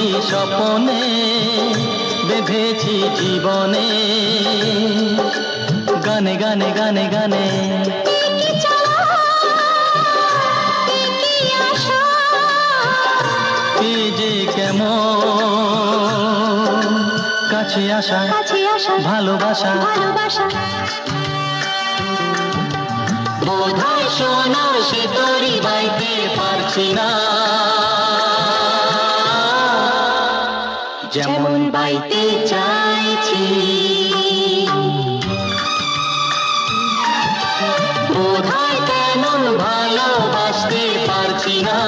দেখেছি স্বপনে, বেঁধেছি জীবনে, গানে গানে গানে গানে। কি যে কেমন কাছে আসা, ভালোবাসা। বোধহয় শোনা সে তোরই বাইতে পারছি না, যেমন বাইতে চাইছি। বোধহয় তেমন ভালোবাসতে পারছি না।